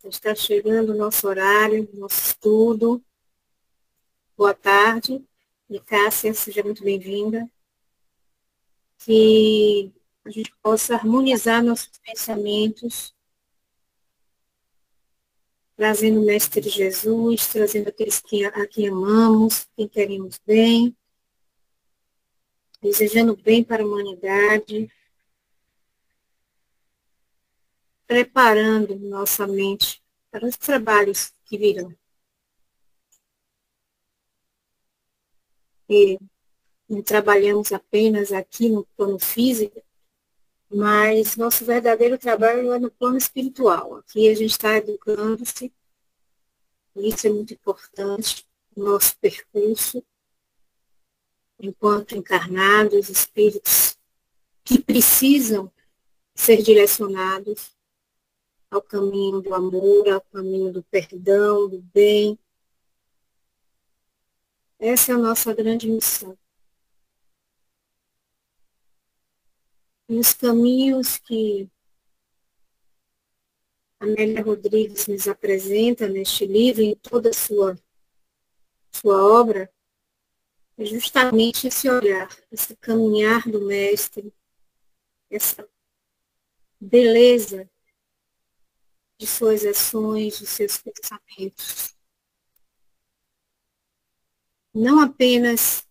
Está chegando o nosso horário, nosso estudo. Boa tarde. E Cássia, seja muito bem-vinda. Que a gente possa harmonizar nossos pensamentos, trazendo o Mestre Jesus, trazendo aqueles a quem amamos, quem queremos bem, desejando bem para a humanidade, preparando nossa mente para os trabalhos que virão. E não trabalhamos apenas aqui no plano físico, mas nosso verdadeiro trabalho é no plano espiritual. Aqui a gente está educando-se, e isso é muito importante no nosso percurso, enquanto encarnados, espíritos que precisam ser direcionados ao caminho do amor, ao caminho do perdão, do bem. Essa é a nossa grande missão. E os caminhos que Amélia Rodrigues nos apresenta neste livro, em toda a sua obra, é justamente esse olhar, esse caminhar do mestre, essa beleza de suas ações, de seus pensamentos. Não apenas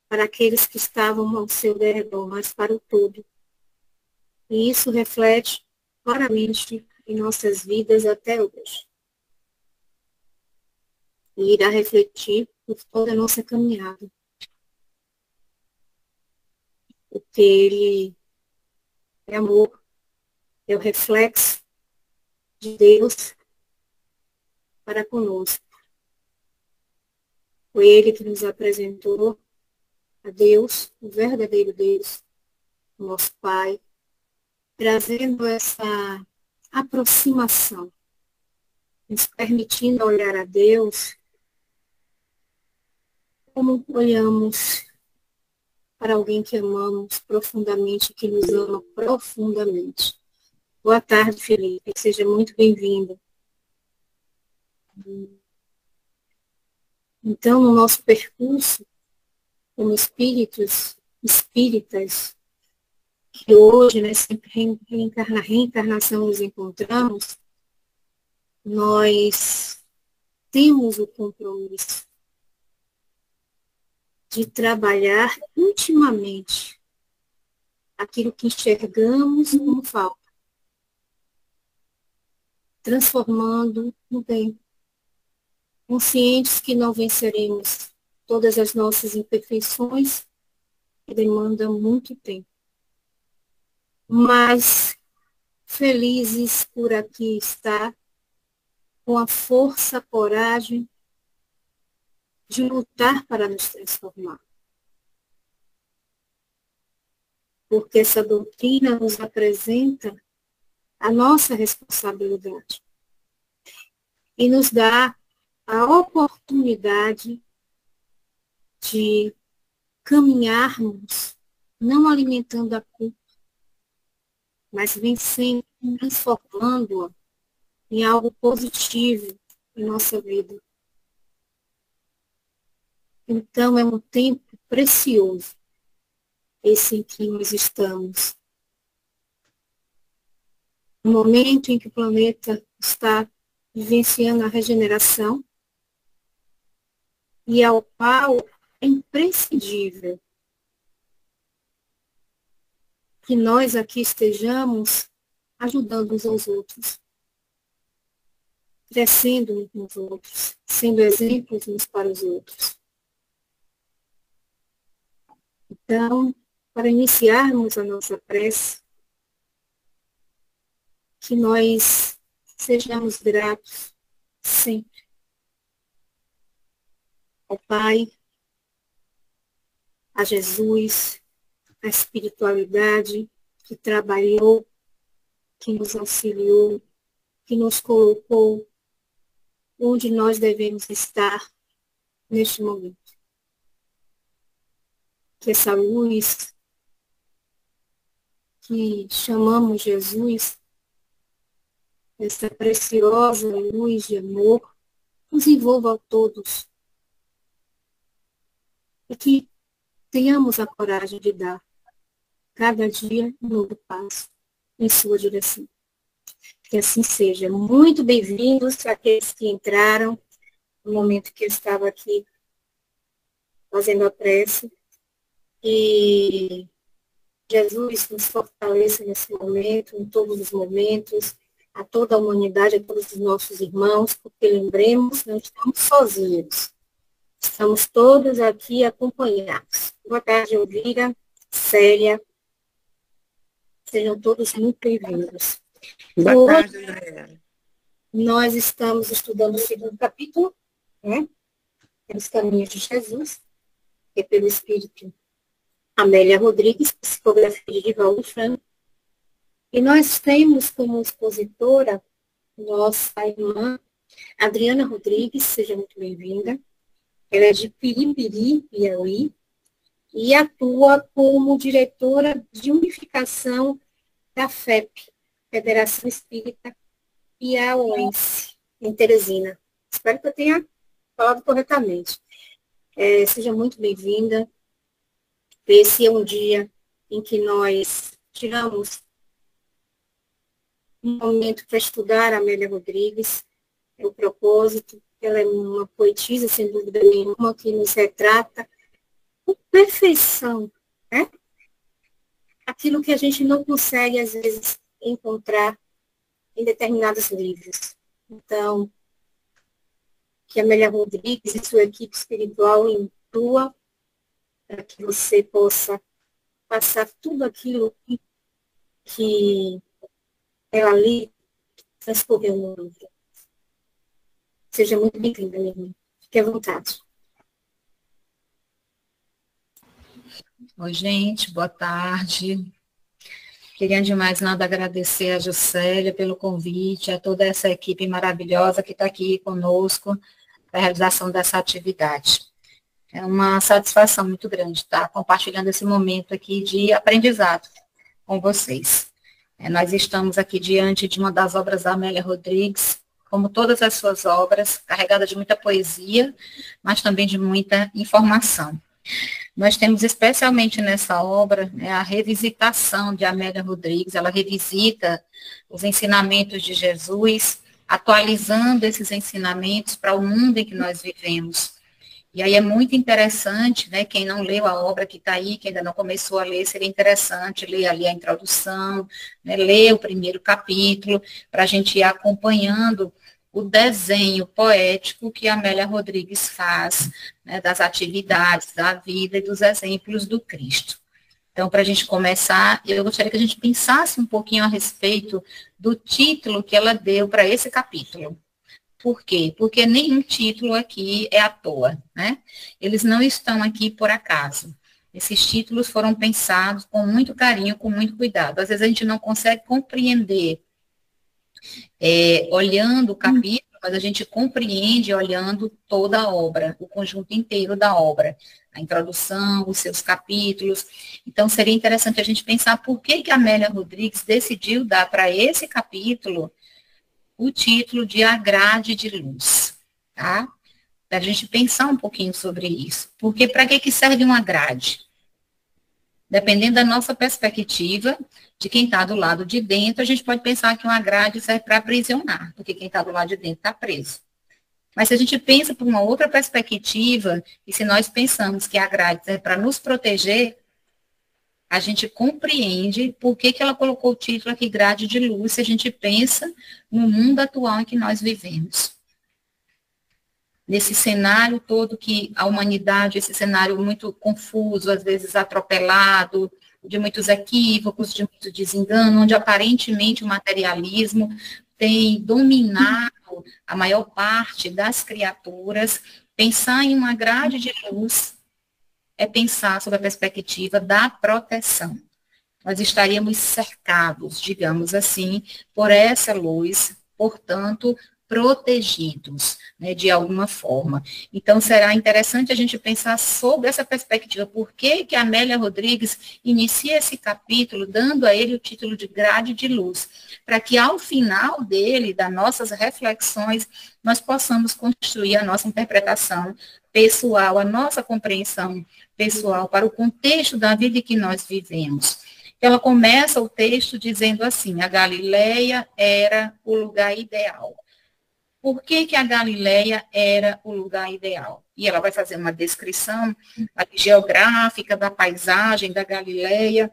para aqueles que estavam ao seu redor, mas para o todo. E isso reflete claramente em nossas vidas até hoje. E irá refletir por toda a nossa caminhada. Porque ele é amor, é o reflexo de Deus para conosco. Foi ele que nos apresentou a Deus, o verdadeiro Deus, o nosso Pai, trazendo essa aproximação, nos permitindo olhar a Deus como olhamos para alguém que amamos profundamente, que nos ama profundamente. Boa tarde, Felipe. Seja muito bem-vindo. Então, no nosso percurso, como espíritas, que hoje, né, sempre reencarnação nos encontramos, nós temos o compromisso de trabalhar intimamente aquilo que enxergamos como falta, transformando no bem, conscientes que não venceremos todas as nossas imperfeições, que demandam muito tempo, mas felizes por aqui estar, com a força, a coragem de lutar para nos transformar. Porque essa doutrina nos apresenta a nossa responsabilidade e nos dá a oportunidade de caminharmos, não alimentando a culpa, mas vencendo, transformando-a em algo positivo em nossa vida. Então, é um tempo precioso esse em que nós estamos. No momento em que o planeta está vivenciando a regeneração e ao qual é imprescindível que nós aqui estejamos ajudando uns aos outros, crescendo uns com os outros, sendo exemplos uns para os outros. Então, para iniciarmos a nossa prece, que nós sejamos gratos sempre ao Pai, a Jesus, a espiritualidade que trabalhou, que nos auxiliou, que nos colocou onde nós devemos estar neste momento. Que essa luz que chamamos Jesus essa preciosa luz de amor nos envolva a todos e que tenhamos a coragem de dar cada dia um novo passo em sua direção. Que assim seja. Muito bem-vindos àqueles que entraram no momento que eu estava aqui fazendo a prece. E Jesus nos fortaleça nesse momento, em todos os momentos, a toda a humanidade, a todos os nossos irmãos, porque lembremos, não estamos sozinhos. Estamos todos aqui acompanhados. Boa tarde, Elvira, Célia. Sejam todos muito bem-vindos. Boa tarde, Andréa. Nós estamos estudando o segundo capítulo, né? Os caminhos de Jesus, que é pelo Espírito Amélia Rodrigues, psicografia de Divaldo Franco. E nós temos como expositora nossa irmã Adriana Rodrigues, seja muito bem-vinda. Ela é de Piripiri, Piauí, e atua como diretora de unificação da FEP, Federação Espírita Piauiense, em Teresina. Espero que eu tenha falado corretamente. Seja muito bem-vinda. Esse é um dia em que nós tiramos um momento para estudar a Amélia Rodrigues, o propósito. Ela é uma poetisa, sem dúvida nenhuma, que nos retrata com perfeição, né? Aquilo que a gente não consegue, às vezes, encontrar em determinados livros. Então, que a Amélia Rodrigues e sua equipe espiritual intua para que você possa passar tudo aquilo que ela ali transcorreu no livro. Seja muito bem-vinda, minha irmã. Fique à vontade. Oi, gente, boa tarde. Queria de mais nada agradecer a Juscelia pelo convite, a toda essa equipe maravilhosa que está aqui conosco para a realização dessa atividade. É uma satisfação muito grande estar compartilhando esse momento aqui de aprendizado com vocês. Nós estamos aqui diante de uma das obras da Amélia Rodrigues, como todas as suas obras, carregada de muita poesia, mas também de muita informação. Nós temos especialmente nessa obra a revisitação de Amélia Rodrigues, ela revisita os ensinamentos de Jesus, atualizando esses ensinamentos para o mundo em que nós vivemos. E aí é muito interessante, né, quem não leu a obra que está aí, que ainda não começou a ler, seria interessante ler ali a introdução, né, ler o primeiro capítulo, para a gente ir acompanhando o desenho poético que a Amélia Rodrigues faz, né, das atividades, da vida e dos exemplos do Cristo. Então, para a gente começar, eu gostaria que a gente pensasse um pouquinho a respeito do título que ela deu para esse capítulo. Por quê? Porque nenhum título aqui é à toa, né? Eles não estão aqui por acaso. Esses títulos foram pensados com muito carinho, com muito cuidado. Às vezes a gente não consegue compreender olhando o capítulo, mas a gente compreende olhando toda a obra, o conjunto inteiro da obra, a introdução, os seus capítulos. Então, seria interessante a gente pensar por que a Amélia Rodrigues decidiu dar para esse capítulo o título de A Grade de Luz, tá? Para a gente pensar um pouquinho sobre isso. Porque para que serve uma grade? Dependendo da nossa perspectiva, de quem está do lado de dentro, a gente pode pensar que uma grade serve para aprisionar, porque quem está do lado de dentro está preso. Mas se a gente pensa por uma outra perspectiva, e se nós pensamos que a grade serve para nos proteger, a gente compreende por que ela colocou o título aqui, Grade de Luz, se a gente pensa no mundo atual em que nós vivemos. Nesse cenário todo que a humanidade, esse cenário muito confuso, às vezes atropelado, de muitos equívocos, de muito desengano, onde aparentemente o materialismo tem dominado a maior parte das criaturas, pensar em uma grade de luz é pensar sobre a perspectiva da proteção. Nós estaríamos cercados, digamos assim, por essa luz, portanto, protegidos, né, de alguma forma. Então, será interessante a gente pensar sobre essa perspectiva. Por que que a Amélia Rodrigues inicia esse capítulo dando a ele o título de Grade de Luz? Para que, ao final dele, das nossas reflexões, nós possamos construir a nossa interpretação pessoal, a nossa compreensão pessoal para o contexto da vida que nós vivemos. Ela começa o texto dizendo assim: a Galileia era o lugar ideal. Por que que a Galileia era o lugar ideal? E ela vai fazer uma descrição geográfica da paisagem da Galileia,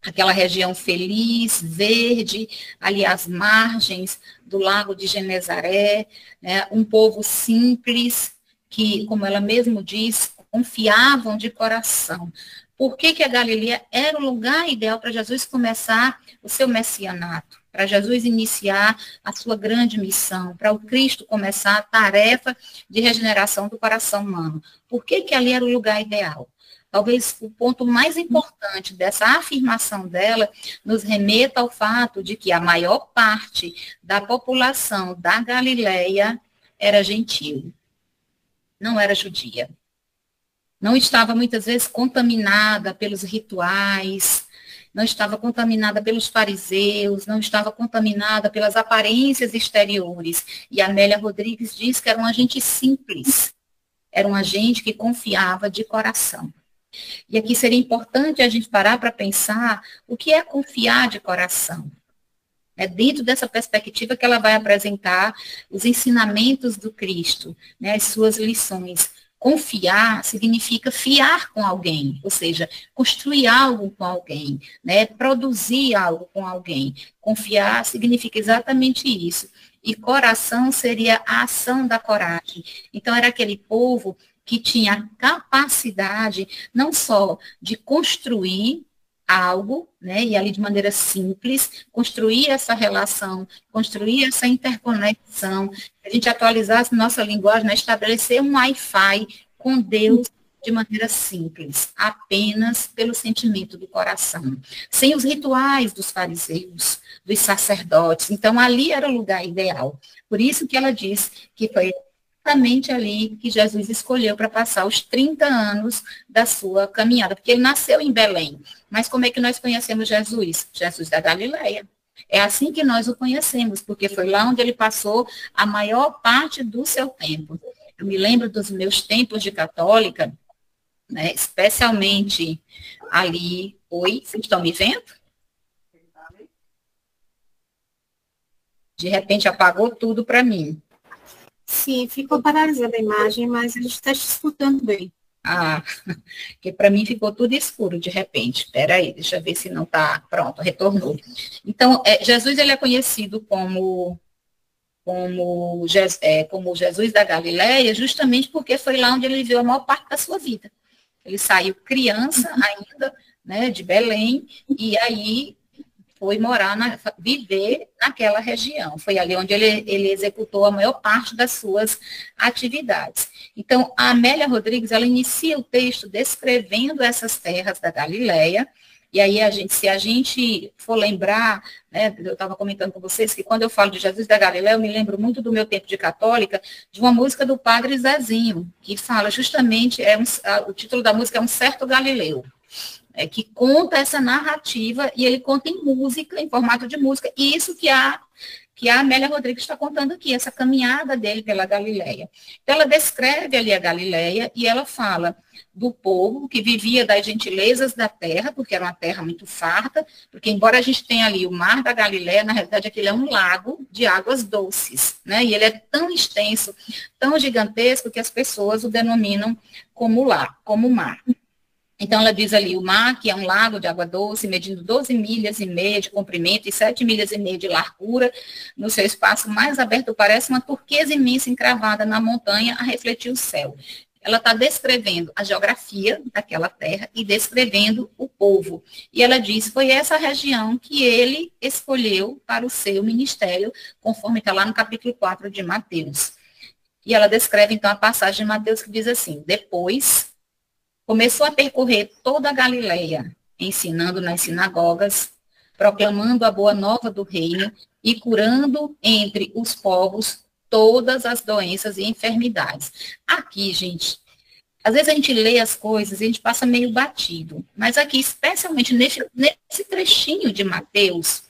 aquela região feliz, verde, ali às margens do Lago de Genezaré, né, um povo simples, que, como ela mesmo diz, confiavam de coração. Por que que a Galileia era o lugar ideal para Jesus começar o seu messianato, para Jesus iniciar a sua grande missão, para o Cristo começar a tarefa de regeneração do coração humano? Por que que ali era o lugar ideal? Talvez o ponto mais importante dessa afirmação dela nos remeta ao fato de que a maior parte da população da Galileia era gentil, não era judia. Não estava, muitas vezes, contaminada pelos rituais, não estava contaminada pelos fariseus, não estava contaminada pelas aparências exteriores. E a Amélia Rodrigues diz que era uma gente simples, era uma gente que confiava de coração. E aqui seria importante a gente parar para pensar o que é confiar de coração. É dentro dessa perspectiva que ela vai apresentar os ensinamentos do Cristo, né, as suas lições. Confiar significa fiar com alguém, ou seja, construir algo com alguém, né? Produzir algo com alguém. Confiar significa exatamente isso. E coração seria a ação da coragem. Então, era aquele povo que tinha capacidade não só de construir algo, né, e ali de maneira simples, construir essa relação, construir essa interconexão, a gente atualizasse nossa linguagem, né, estabelecer um Wi-Fi com Deus de maneira simples, apenas pelo sentimento do coração, sem os rituais dos fariseus, dos sacerdotes. Então, ali era o lugar ideal. Por isso que ela diz que foi exatamente ali que Jesus escolheu para passar os 30 anos da sua caminhada, porque ele nasceu em Belém. Mas como é que nós conhecemos Jesus? Jesus da Galileia. É assim que nós o conhecemos, porque foi lá onde ele passou a maior parte do seu tempo. Eu me lembro dos meus tempos de católica, né, especialmente ali. Oi, vocês estão me vendo? De repente apagou tudo para mim. Sim, ficou paralisada a imagem, mas a gente está te escutando bem. Ah, porque para mim ficou tudo escuro de repente. Espera aí, deixa eu ver se não está pronto, retornou. Então, Jesus ele é conhecido como Jesus da Galileia, justamente porque foi lá onde ele viveu a maior parte da sua vida. Ele saiu criança ainda, né, de Belém, e aí foi viver naquela região. Foi ali onde ele executou a maior parte das suas atividades. Então, a Amélia Rodrigues, ela inicia o texto descrevendo essas terras da Galileia, e aí, se a gente for lembrar, né, eu estava comentando com vocês que quando eu falo de Jesus da Galileia, eu me lembro muito do meu tempo de católica, de uma música do Padre Zezinho, que fala justamente, o título da música é Um Certo Galileu. Que conta essa narrativa, e ele conta em música, em formato de música, e isso que a Amélia Rodrigues está contando aqui, essa caminhada dele pela Galileia. Então, ela descreve ali a Galileia, e ela fala do povo que vivia das gentilezas da terra, porque era uma terra muito farta, porque embora a gente tenha ali o mar da Galileia, na realidade aquele é um lago de águas doces, né? E ele é tão extenso, tão gigantesco, que as pessoas o denominam como mar. Então, ela diz ali, o mar, que é um lago de água doce, medindo 12 milhas e meia de comprimento e 7 milhas e meia de largura, no seu espaço mais aberto parece uma turquesa imensa encravada na montanha a refletir o céu. Ela está descrevendo a geografia daquela terra e descrevendo o povo. E ela diz, foi essa região que ele escolheu para o seu ministério, conforme está lá no capítulo 4 de Mateus. E ela descreve, então, a passagem de Mateus que diz assim, depois começou a percorrer toda a Galileia, ensinando nas sinagogas, proclamando a boa nova do reino e curando entre os povos todas as doenças e enfermidades. Aqui, gente, às vezes a gente lê as coisas e a gente passa meio batido, mas aqui, especialmente nesse trechinho de Mateus,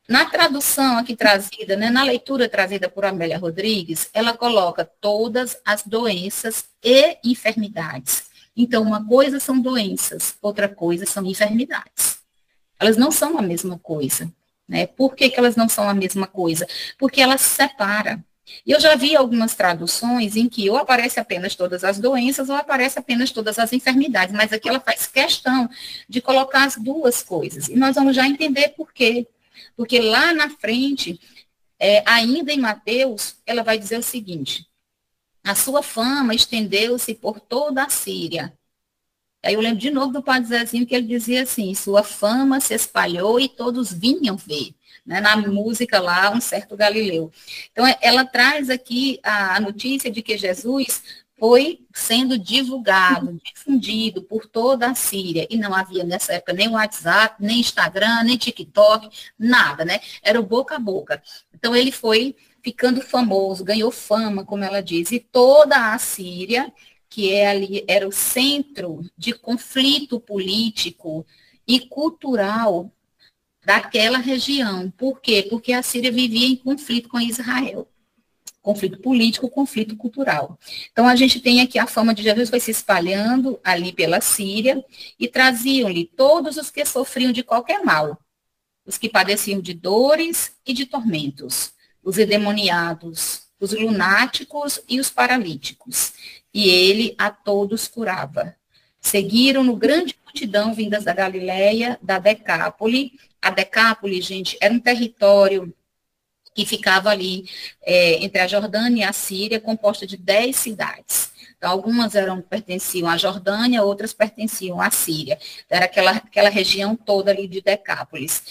na tradução aqui trazida, né, na leitura trazida por Amélia Rodrigues, ela coloca todas as doenças e enfermidades. Então, uma coisa são doenças, outra coisa são enfermidades. Elas não são a mesma coisa, né? Por que elas não são a mesma coisa? Porque elas se separam. E eu já vi algumas traduções em que ou aparece apenas todas as doenças ou aparece apenas todas as enfermidades, mas aqui ela faz questão de colocar as duas coisas. E nós vamos já entender por quê. Porque lá na frente, ainda em Mateus, ela vai dizer o seguinte: a sua fama estendeu-se por toda a Síria. Aí eu lembro de novo do Padre Zezinho, que ele dizia assim: sua fama se espalhou e todos vinham ver. Né, na música lá, Um Certo Galileu. Então, ela traz aqui a notícia de que Jesus foi sendo divulgado, difundido por toda a Síria, e não havia nessa época nem WhatsApp, nem Instagram, nem TikTok, nada, né? Era o boca a boca. Então, ele foi ficando famoso, ganhou fama, como ela diz, e toda a Síria, que ali era o centro de conflito político e cultural daquela região. Por quê? Porque a Síria vivia em conflito com Israel. Conflito político, conflito cultural. Então, a gente tem aqui a fama de Jesus foi se espalhando ali pela Síria e traziam-lhe todos os que sofriam de qualquer mal, os que padeciam de dores e de tormentos, os endemoniados, os lunáticos e os paralíticos. E ele a todos curava. Seguiram-no grande multidão vindas da Galileia, da Decápole. A Decápole, gente, era um território que ficava ali entre a Jordânia e a Síria, composta de 10 cidades. Então, algumas pertenciam à Jordânia, outras pertenciam à Síria. Era aquela região toda ali de Decápolis.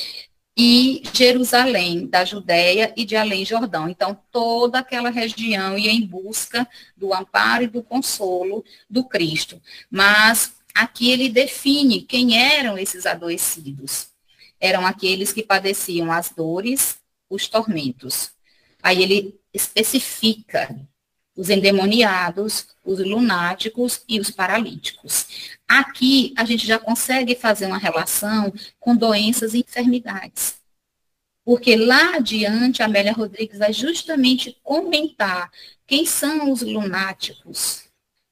E Jerusalém, da Judéia e de Além Jordão. Então, toda aquela região ia em busca do amparo e do consolo do Cristo. Mas aqui ele define quem eram esses adoecidos. Eram aqueles que padeciam as dores, os tormentos. Aí ele especifica os endemoniados, os lunáticos e os paralíticos. Aqui a gente já consegue fazer uma relação com doenças e enfermidades. Porque lá adiante a Amélia Rodrigues vai justamente comentar quem são os lunáticos,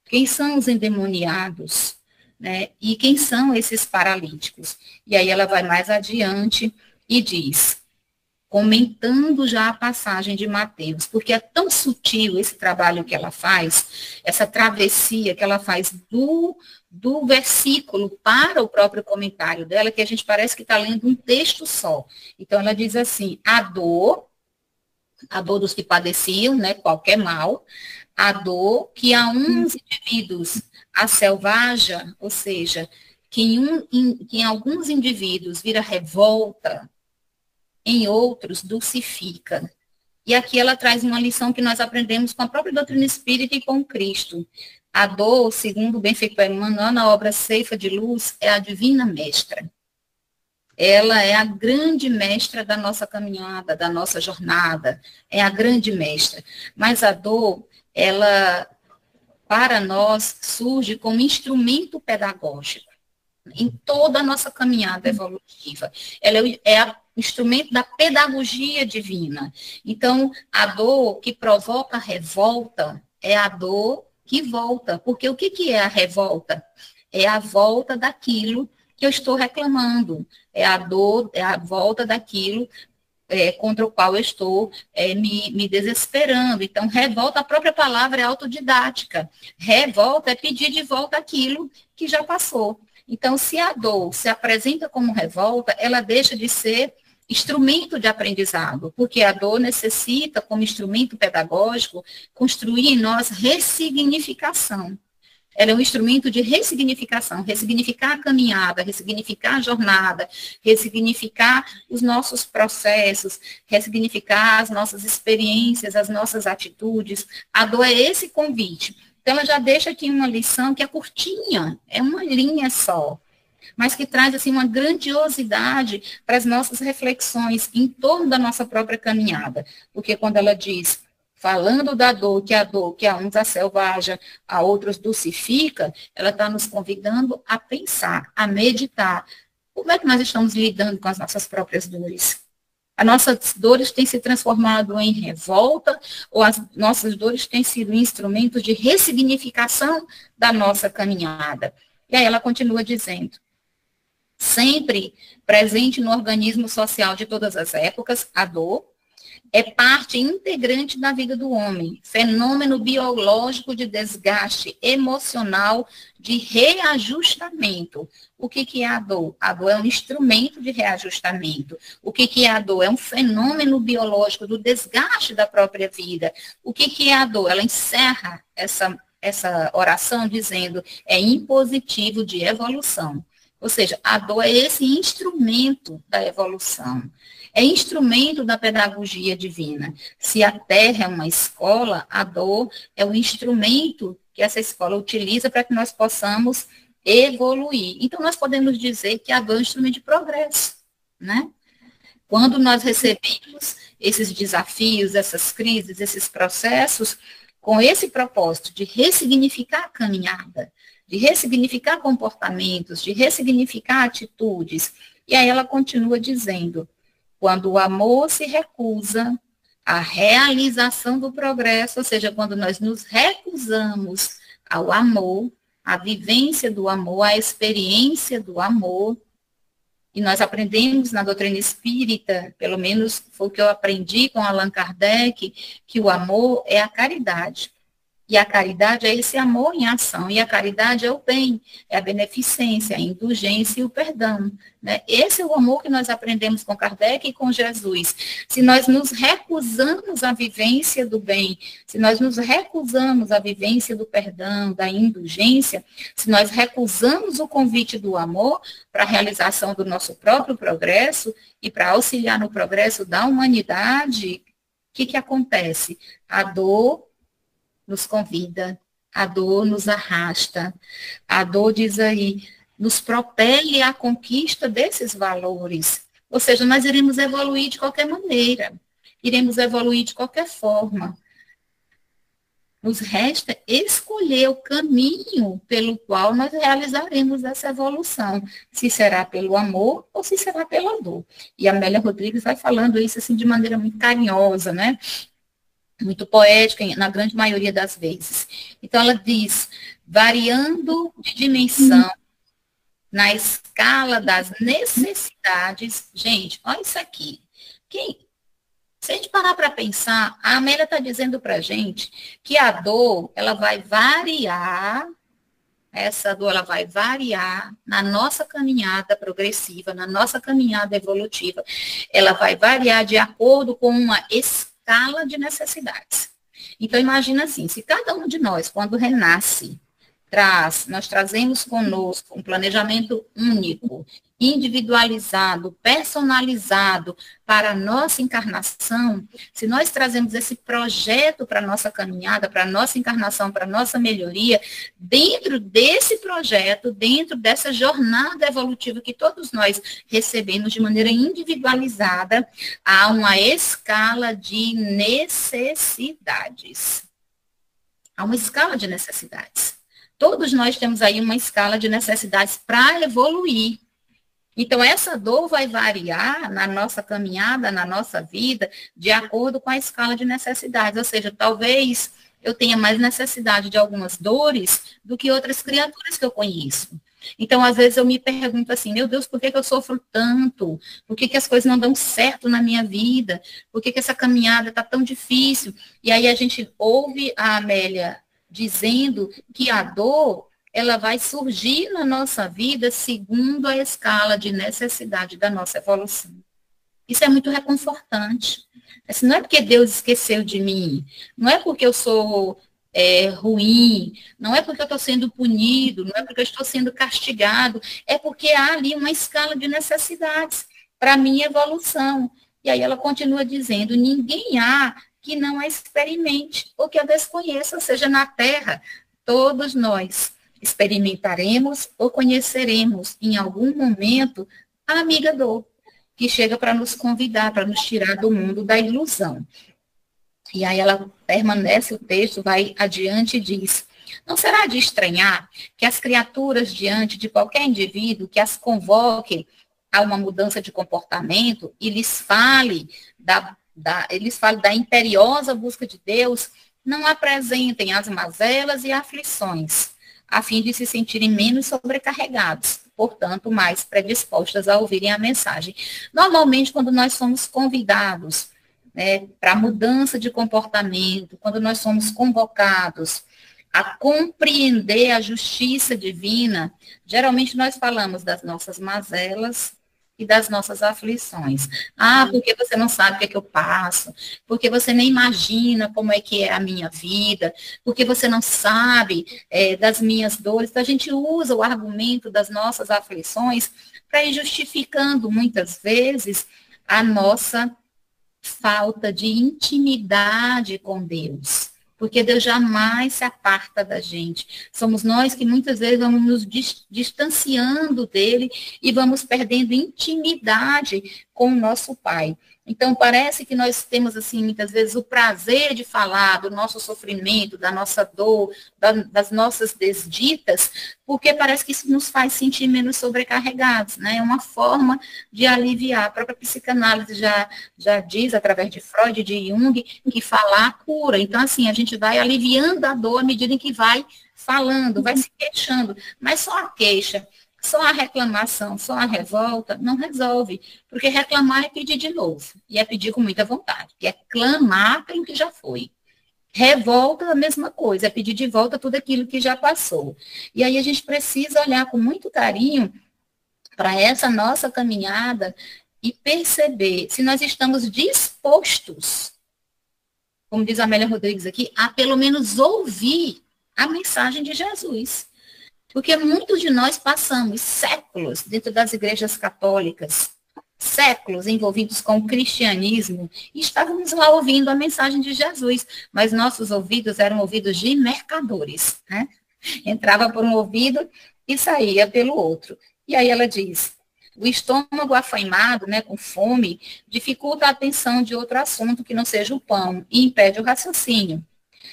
quem são os endemoniados, né, e quem são esses paralíticos. E aí ela vai mais adiante e diz, comentando já a passagem de Mateus, porque é tão sutil esse trabalho que ela faz, essa travessia que ela faz do versículo para o próprio comentário dela, que a gente parece que está lendo um texto só. Então, ela diz assim, a dor dos que padeciam, né, qualquer mal, a dor que a uns indivíduos a selvaja, ou seja, que em alguns indivíduos vira revolta, em outros dulcifica. E aqui ela traz uma lição que nós aprendemos com a própria doutrina espírita e com Cristo. A dor, segundo o benfeitor Emmanuel, na obra Ceifa de Luz, é a divina mestra. Ela é a grande mestra da nossa caminhada, da nossa jornada, é a grande mestra. Mas a dor, ela, para nós, surge como instrumento pedagógico em toda a nossa caminhada evolutiva. Ela é o instrumento da pedagogia divina. Então, a dor que provoca a revolta é a dor que volta. Porque o que é a revolta? É a volta daquilo que eu estou reclamando. É a dor, é a volta daquilo contra o qual eu estou me desesperando. Então, revolta, a própria palavra é autodidática. Revolta é pedir de volta aquilo que já passou. Então, se a dor se apresenta como revolta, ela deixa de ser instrumento de aprendizado, porque a dor necessita, como instrumento pedagógico, construir em nós ressignificação. Ela é um instrumento de ressignificação, ressignificar a caminhada, ressignificar a jornada, ressignificar os nossos processos, ressignificar as nossas experiências, as nossas atitudes. A dor é esse convite. Então, ela já deixa aqui uma lição que é curtinha, é uma linha só, mas que traz assim, uma grandiosidade para as nossas reflexões em torno da nossa própria caminhada. Porque quando ela diz, falando da dor, que a uns aselvaja, a outros dulcifica, ela está nos convidando a pensar, a meditar. Como é que nós estamos lidando com as nossas próprias dores? As nossas dores têm se transformado em revolta, ou as nossas dores têm sido instrumentos de ressignificação da nossa caminhada? E aí ela continua dizendo, sempre presente no organismo social de todas as épocas, a dor é parte integrante da vida do homem, fenômeno biológico de desgaste emocional, de reajustamento. O que é a dor? A dor é um instrumento de reajustamento. O que é a dor? É um fenômeno biológico do desgaste da própria vida. O que é a dor? Ela encerra essa oração dizendo, é impositivo de evolução. Ou seja, a dor é esse instrumento da evolução. É instrumento da pedagogia divina. Se a Terra é uma escola, a dor é o instrumento que essa escola utiliza para que nós possamos evoluir. Então, nós podemos dizer que a dor é um instrumento de progresso, né? Quando nós recebemos esses desafios, essas crises, esses processos, com esse propósito de ressignificar a caminhada, de ressignificar comportamentos, de ressignificar atitudes. E aí ela continua dizendo, quando o amor se recusa à realização do progresso, ou seja, quando nós nos recusamos ao amor, à vivência do amor, à experiência do amor, e nós aprendemos na doutrina espírita, pelo menos foi o que eu aprendi com Allan Kardec, que o amor é a caridade. E a caridade é esse amor em ação. E a caridade é o bem, é a beneficência, a indulgência e o perdão. Né? Esse é o amor que nós aprendemos com Kardec e com Jesus. Se nós nos recusamos à vivência do bem, se nós nos recusamos à vivência do perdão, da indulgência, se nós recusamos o convite do amor para a realização do nosso próprio progresso e para auxiliar no progresso da humanidade, o que acontece? A dor nos convida, a dor nos arrasta, a dor, diz aí, nos propele à conquista desses valores. Ou seja, nós iremos evoluir de qualquer maneira, iremos evoluir de qualquer forma. Nos resta escolher o caminho pelo qual nós realizaremos essa evolução, se será pelo amor ou se será pela dor. E a Amélia Rodrigues vai falando isso assim de maneira muito carinhosa, né? Muito poética, na grande maioria das vezes. Então, ela diz, variando de dimensão na escala das necessidades. Gente, olha isso aqui. Se a gente parar para pensar, a Amélia está dizendo para a gente que a dor, ela vai variar, essa dor, ela vai variar na nossa caminhada progressiva, na nossa caminhada evolutiva. Ela vai variar de acordo com uma escala de necessidades. Então, imagina assim, se cada um de nós, quando renasce, nós trazemos conosco um planejamento único, individualizado, personalizado para a nossa encarnação, se nós trazemos esse projeto para a nossa caminhada, para a nossa encarnação, para a nossa melhoria, dentro desse projeto, dentro dessa jornada evolutiva que todos nós recebemos de maneira individualizada, há uma escala de necessidades. Há uma escala de necessidades. Todos nós temos aí uma escala de necessidades para evoluir. Então, essa dor vai variar na nossa caminhada, na nossa vida, de acordo com a escala de necessidades. Ou seja, talvez eu tenha mais necessidade de algumas dores do que outras criaturas que eu conheço. Então, às vezes eu me pergunto assim, meu Deus, por que eu sofro tanto? Por que as coisas não dão certo na minha vida? Por que essa caminhada está tão difícil? E aí a gente ouve a Amélia dizendo que a dor, ela vai surgir na nossa vida segundo a escala de necessidade da nossa evolução. Isso é muito reconfortante. Assim, não é porque Deus esqueceu de mim, não é porque eu sou ruim, não é porque eu estou sendo punido, não é porque eu estou sendo castigado, é porque há ali uma escala de necessidades para a minha evolução. E aí ela continua dizendo, ninguém há que não a experimente ou que a desconheça, ou seja, na Terra, todos nós experimentaremos ou conheceremos em algum momento a amiga dor, que chega para nos convidar, para nos tirar do mundo da ilusão. E aí ela permanece, o texto vai adiante e diz: não será de estranhar que as criaturas, diante de qualquer indivíduo que as convoque a uma mudança de comportamento e lhes fale da imperiosa busca de Deus, não apresentem as mazelas e aflições, a fim de se sentirem menos sobrecarregados, portanto, mais predispostas a ouvirem a mensagem. Normalmente, quando nós somos convidados, né, para mudança de comportamento, quando nós somos convocados a compreender a justiça divina, geralmente nós falamos das nossas mazelas e das nossas aflições. Ah, porque você não sabe o que é que eu passo, porque você nem imagina como é que é a minha vida, porque você não sabe das minhas dores. Então, a gente usa o argumento das nossas aflições para ir justificando, muitas vezes, a nossa falta de intimidade com Deus. Porque Deus jamais se aparta da gente. Somos nós que muitas vezes vamos nos distanciando dele e vamos perdendo intimidade com o nosso Pai. Então, parece que nós temos, assim, muitas vezes o prazer de falar do nosso sofrimento, da nossa dor, das nossas desditas, porque parece que isso nos faz sentir menos sobrecarregados, né? É uma forma de aliviar. A própria psicanálise já diz, através de Freud e de Jung, que falar cura. Então, assim, a gente vai aliviando a dor à medida em que vai falando, vai se queixando. Mas só a queixa, só a reclamação, só a revolta não resolve, porque reclamar é pedir de novo, e é pedir com muita vontade, e é clamar pelo que já foi. Revolta, a mesma coisa, é pedir de volta tudo aquilo que já passou. E aí a gente precisa olhar com muito carinho para essa nossa caminhada e perceber se nós estamos dispostos, como diz a Amélia Rodrigues aqui, a pelo menos ouvir a mensagem de Jesus. Porque muitos de nós passamos séculos dentro das igrejas católicas, séculos envolvidos com o cristianismo, e estávamos lá ouvindo a mensagem de Jesus, mas nossos ouvidos eram ouvidos de mercadores, né? Entrava por um ouvido e saía pelo outro. E aí ela diz: o estômago afaimado, né, com fome, dificulta a atenção de outro assunto que não seja o pão e impede o raciocínio.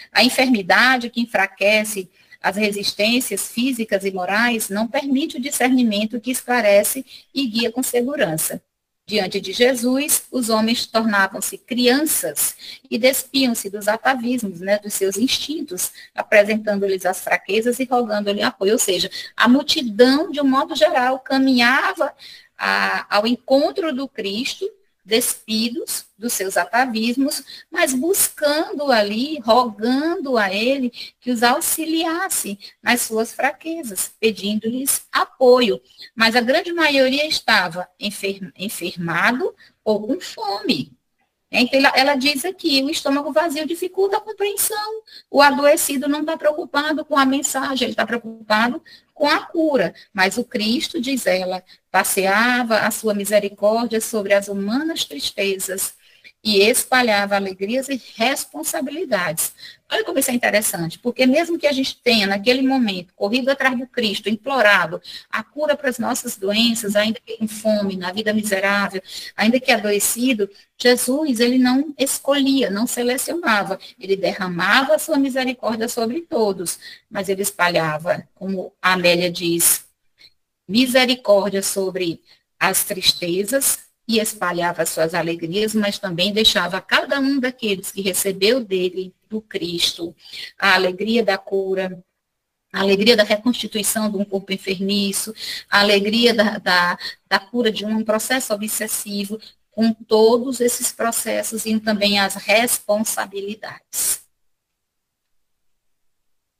A enfermidade que enfraquece as resistências físicas e morais não permite o discernimento que esclarece e guia com segurança. Diante de Jesus, os homens tornavam-se crianças e despiam-se dos atavismos, né, dos seus instintos, apresentando-lhes as fraquezas e rogando-lhe apoio. Ou seja, a multidão, de um modo geral, caminhava ao encontro do Cristo, despidos dos seus atavismos, mas buscando ali, rogando a ele que os auxiliasse nas suas fraquezas, pedindo-lhes apoio. Mas a grande maioria estava enfermado ou com fome. Então, ela diz aqui, o estômago vazio dificulta a compreensão. O adoecido não está preocupado com a mensagem, ele está preocupado com a cura. Mas o Cristo, diz ela, passeava a sua misericórdia sobre as humanas tristezas e espalhava alegrias e responsabilidades. Olha como isso é interessante, porque mesmo que a gente tenha, naquele momento, corrido atrás do Cristo, implorado a cura para as nossas doenças, ainda que com fome, na vida miserável, ainda que adoecido, Jesus, ele não escolhia, não selecionava, ele derramava a sua misericórdia sobre todos, mas ele espalhava, como a Amélia diz, misericórdia sobre as tristezas, e espalhava suas alegrias, mas também deixava cada um daqueles que recebeu dele, do Cristo, a alegria da cura, a alegria da reconstituição de um corpo enfermiço, a alegria da cura de um processo obsessivo, com todos esses processos e também as responsabilidades.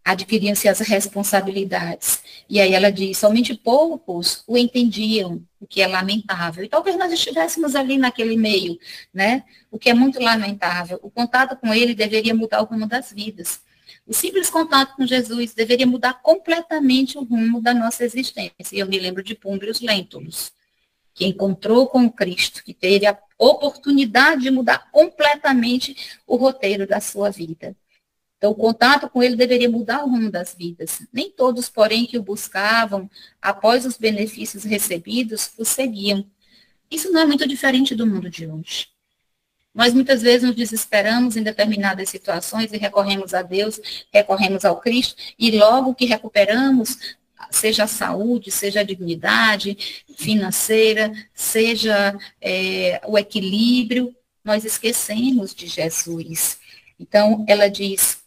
Adquiriam-se as responsabilidades. E aí ela diz, somente poucos o entendiam, o que é lamentável. E talvez nós estivéssemos ali naquele meio, né? O que é muito lamentável. O contato com ele deveria mudar o rumo das vidas. O simples contato com Jesus deveria mudar completamente o rumo da nossa existência. E eu me lembro de Públio Lentulus, que encontrou com o Cristo, que teve a oportunidade de mudar completamente o roteiro da sua vida. Então, o contato com ele deveria mudar o rumo das vidas. Nem todos, porém, que o buscavam, após os benefícios recebidos, o seguiam. Isso não é muito diferente do mundo de hoje. Nós muitas vezes nos desesperamos em determinadas situações e recorremos a Deus, recorremos ao Cristo, e logo que recuperamos, seja a saúde, seja a dignidade financeira, seja o equilíbrio, nós esquecemos de Jesus. Então, ela diz,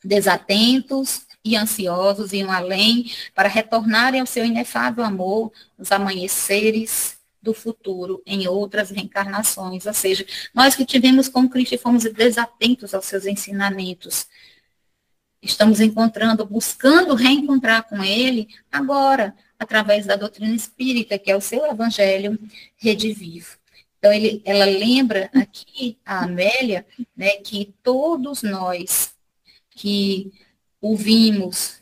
desatentos e ansiosos iam além para retornarem ao seu inefável amor nos amanheceres do futuro, em outras reencarnações. Ou seja, nós que tivemos com Cristo e fomos desatentos aos seus ensinamentos, estamos encontrando, buscando reencontrar com Ele agora, através da doutrina espírita, que é o seu Evangelho redivivo. Então, ela lembra aqui, a Amélia, né, que todos nós que o vimos,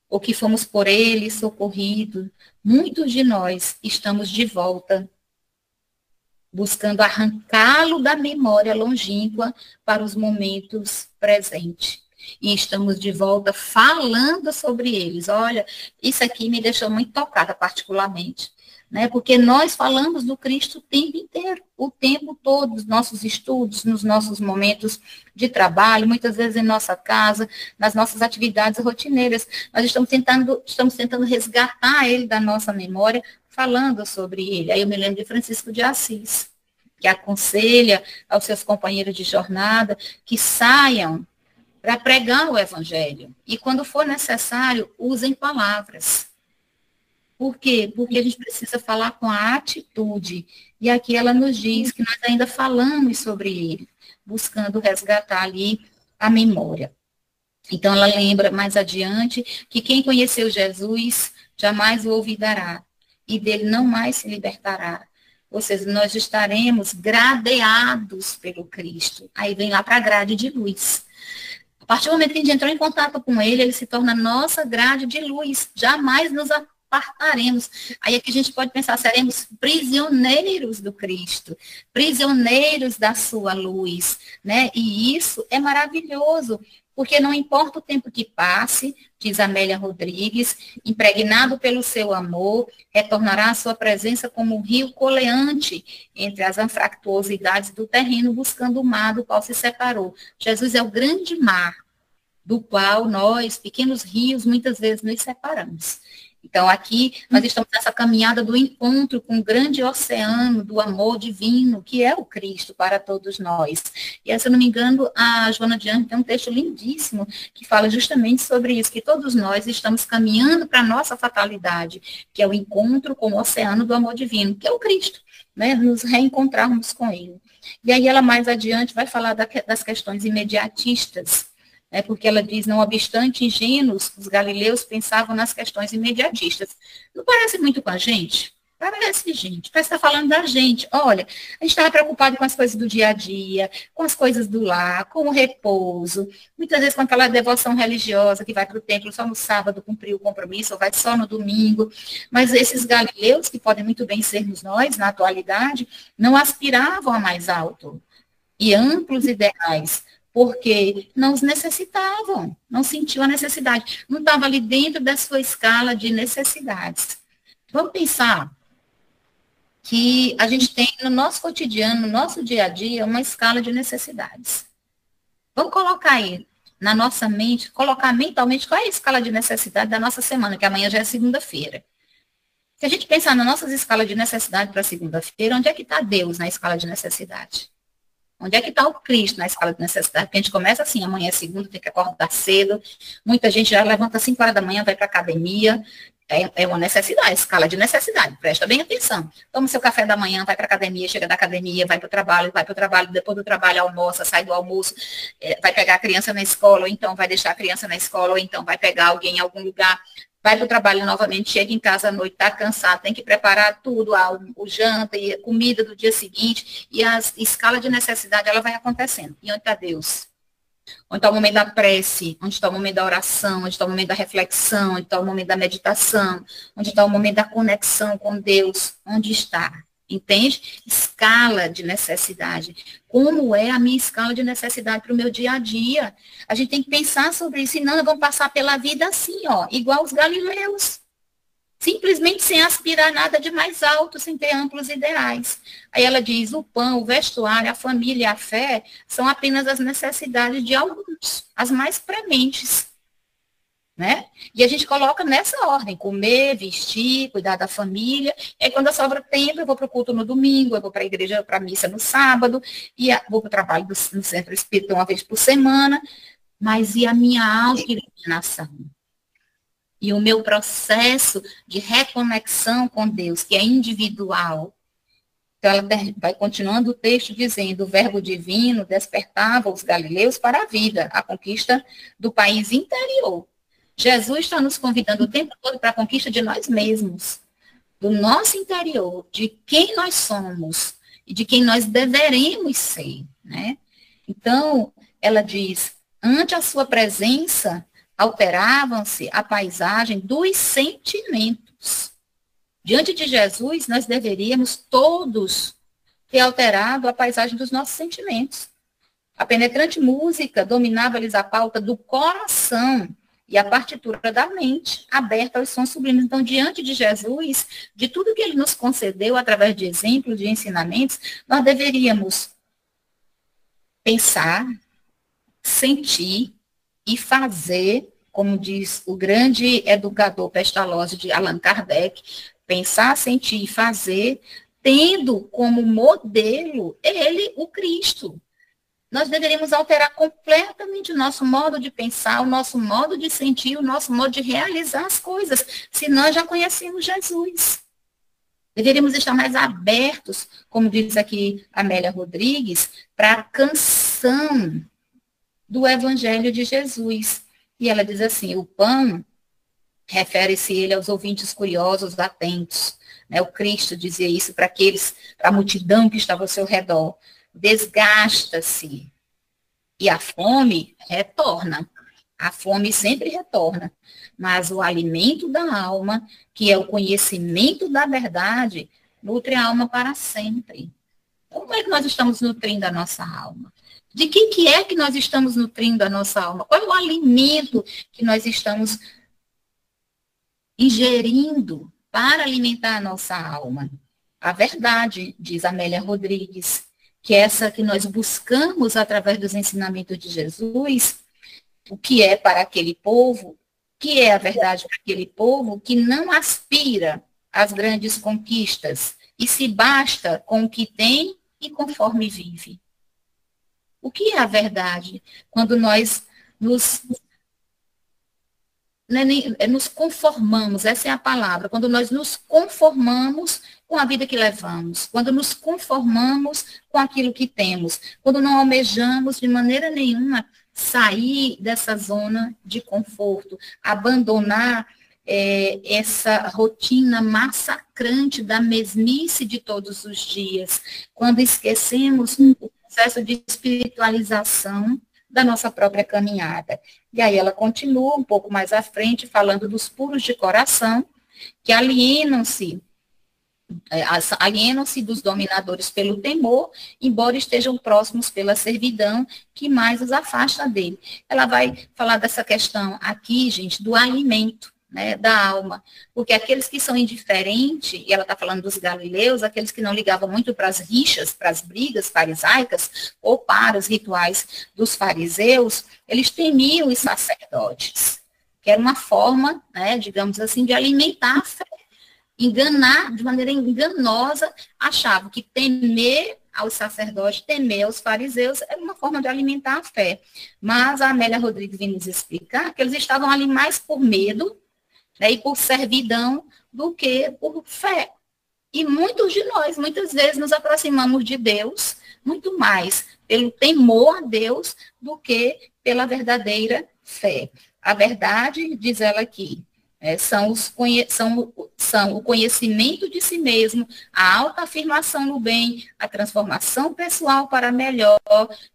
ou que fomos por ele socorridos, muitos de nós estamos de volta, buscando arrancá-lo da memória longínqua para os momentos presentes. E estamos de volta falando sobre eles. Olha, isso aqui me deixou muito tocada particularmente, né? Porque nós falamos do Cristo o tempo inteiro, o tempo todo, nos nossos estudos, nos nossos momentos de trabalho, muitas vezes em nossa casa, nas nossas atividades rotineiras. Nós estamos tentando resgatar ele da nossa memória, falando sobre ele. Aí eu me lembro de Francisco de Assis, que aconselha aos seus companheiros de jornada que saiam para pregar o Evangelho. E quando for necessário, usem palavras. Por quê? Porque a gente precisa falar com a atitude. E aqui ela nos diz que nós ainda falamos sobre ele, buscando resgatar ali a memória. Então, ela lembra mais adiante que quem conheceu Jesus jamais o olvidará, e dele não mais se libertará. Ou seja, nós estaremos gradeados pelo Cristo. Aí vem lá para a grade de luz. A partir do momento que a gente entrou em contato com ele, ele se torna nossa grade de luz. Jamais nos apartaremos. Aí é que a gente pode pensar, seremos prisioneiros do Cristo, prisioneiros da sua luz, né? E isso é maravilhoso, porque não importa o tempo que passe, diz Amélia Rodrigues, impregnado pelo seu amor, retornará à sua presença como um rio coleante entre as anfractuosidades do terreno, buscando o mar do qual se separou. Jesus é o grande mar, do qual nós, pequenos rios, muitas vezes nos separamos. Então, aqui, nós estamos nessa caminhada do encontro com o grande oceano do amor divino, que é o Cristo para todos nós. E, se eu não me engano, a Joana de Anjos tem um texto lindíssimo que fala justamente sobre isso, que todos nós estamos caminhando para a nossa fatalidade, que é o encontro com o oceano do amor divino, que é o Cristo, né? Nos reencontrarmos com ele. E aí, ela mais adiante vai falar das questões imediatistas, porque ela diz, não obstante ingênuos, os galileus pensavam nas questões imediatistas. Não parece muito com a gente? Parece, gente. Parece que está falando da gente. Olha, a gente estava preocupado com as coisas do dia a dia, com as coisas do lar, com o repouso, muitas vezes com aquela devoção religiosa que vai para o templo só no sábado cumprir o compromisso, ou vai só no domingo. Mas esses galileus, que podem muito bem sermos nós, na atualidade, não aspiravam a mais alto e amplos ideais, porque não os necessitavam, não sentiam a necessidade, não estava ali dentro da sua escala de necessidades. Vamos pensar que a gente tem no nosso cotidiano, no nosso dia a dia, uma escala de necessidades. Vamos colocar aí na nossa mente, colocar mentalmente qual é a escala de necessidade da nossa semana, que amanhã já é segunda-feira. Se a gente pensar nas nossas escalas de necessidade para segunda-feira, onde é que está Deus na escala de necessidade? Onde é que está o Cristo na escala de necessidade? Porque a gente começa assim, amanhã é segunda, tem que acordar cedo, muita gente já levanta às 5 horas da manhã, vai para a academia, é uma necessidade, escala de necessidade, presta bem atenção. Toma seu café da manhã, vai para a academia, chega da academia, vai para o trabalho, depois do trabalho almoça, sai do almoço, vai pegar a criança na escola, ou então vai deixar a criança na escola, ou então vai pegar alguém em algum lugar, vai para o trabalho novamente, chega em casa à noite, está cansado, tem que preparar tudo, o janta e a comida do dia seguinte, e a escala de necessidade, ela vai acontecendo. E onde está Deus? Onde está o momento da prece? Onde está o momento da oração? Onde está o momento da reflexão? Onde está o momento da meditação? Onde está o momento da conexão com Deus? Onde está? Entende? Escala de necessidade. Como é a minha escala de necessidade para o meu dia a dia? A gente tem que pensar sobre isso, senão nós vamos passar pela vida assim, ó, igual os galileus. simplesmente sem aspirar nada de mais alto, sem ter amplos ideais. Aí ela diz, o pão, o vestuário, a família e a fé são apenas as necessidades de alguns, as mais prementes, né? E a gente coloca nessa ordem, comer, vestir, cuidar da família. Aí quando sobra tempo, eu vou para o culto no domingo, eu vou para a igreja, para a missa no sábado, e vou para o trabalho no centro espírita uma vez por semana, mas e a minha autoiluminação? E o meu processo de reconexão com Deus, que é individual. Então, ela vai continuando o texto dizendo, o verbo divino despertava os galileus para a vida, a conquista do país interior. Jesus está nos convidando o tempo todo para a conquista de nós mesmos, do nosso interior, de quem nós somos e de quem nós deveremos ser, né? Então, ela diz, ante a sua presença, alteravam-se a paisagem dos sentimentos. Diante de Jesus, nós deveríamos todos ter alterado a paisagem dos nossos sentimentos. A penetrante música dominava-lhes a pauta do coração e a partitura da mente, aberta aos sons sublimes. Então, diante de Jesus, de tudo que ele nos concedeu, através de exemplos, de ensinamentos, nós deveríamos pensar, sentir e fazer, como diz o grande educador Pestalozzi de Allan Kardec, pensar, sentir e fazer, tendo como modelo ele, o Cristo. Nós deveríamos alterar completamente o nosso modo de pensar, o nosso modo de sentir, o nosso modo de realizar as coisas, se nós já conhecemos Jesus. Deveríamos estar mais abertos, como diz aqui Amélia Rodrigues, para a canção do Evangelho de Jesus. E ela diz assim, o pão, refere-se ele aos ouvintes curiosos, atentos. Né? O Cristo dizia isso para a multidão que estava ao seu redor. Desgasta-se. E a fome retorna. A fome sempre retorna. Mas o alimento da alma, que é o conhecimento da verdade, nutre a alma para sempre. Como é que nós estamos nutrindo a nossa alma? De que é que nós estamos nutrindo a nossa alma? Qual é o alimento que nós estamos ingerindo para alimentar a nossa alma? A verdade, diz Amélia Rodrigues, que é essa que nós buscamos através dos ensinamentos de Jesus, o que é para aquele povo, que é a verdade para aquele povo que não aspira às grandes conquistas e se basta com o que tem e conforme vive. O que é a verdade? Quando nós nos conformamos, essa é a palavra, quando nós nos conformamos com a vida que levamos, quando nos conformamos com aquilo que temos, quando não almejamos de maneira nenhuma sair dessa zona de conforto, abandonar essa rotina massacrante da mesmice de todos os dias, quando esquecemos o processo de espiritualização da nossa própria caminhada. E aí ela continua um pouco mais à frente, falando dos puros de coração, que alienam-se dos dominadores pelo temor, embora estejam próximos pela servidão, que mais os afasta dele. Ela vai falar dessa questão aqui, gente, do alimento, né, da alma, porque aqueles que são indiferentes, e ela está falando dos galileus, aqueles que não ligavam muito para as rixas, para as brigas farisaicas, ou para os rituais dos fariseus, eles temiam os sacerdotes, que era uma forma, né, digamos assim, de alimentar a fé. Enganar, de maneira enganosa, achavam que temer aos sacerdotes, temer aos fariseus, era uma forma de alimentar a fé. Mas a Amélia Rodrigues vem nos explicar que eles estavam ali mais por medo, né, e por servidão do que por fé. E muitos de nós, muitas vezes, nos aproximamos de Deus, muito mais pelo temor a Deus do que pela verdadeira fé. A verdade, diz ela aqui, são o conhecimento de si mesmo, a autoafirmação no bem, a transformação pessoal para melhor,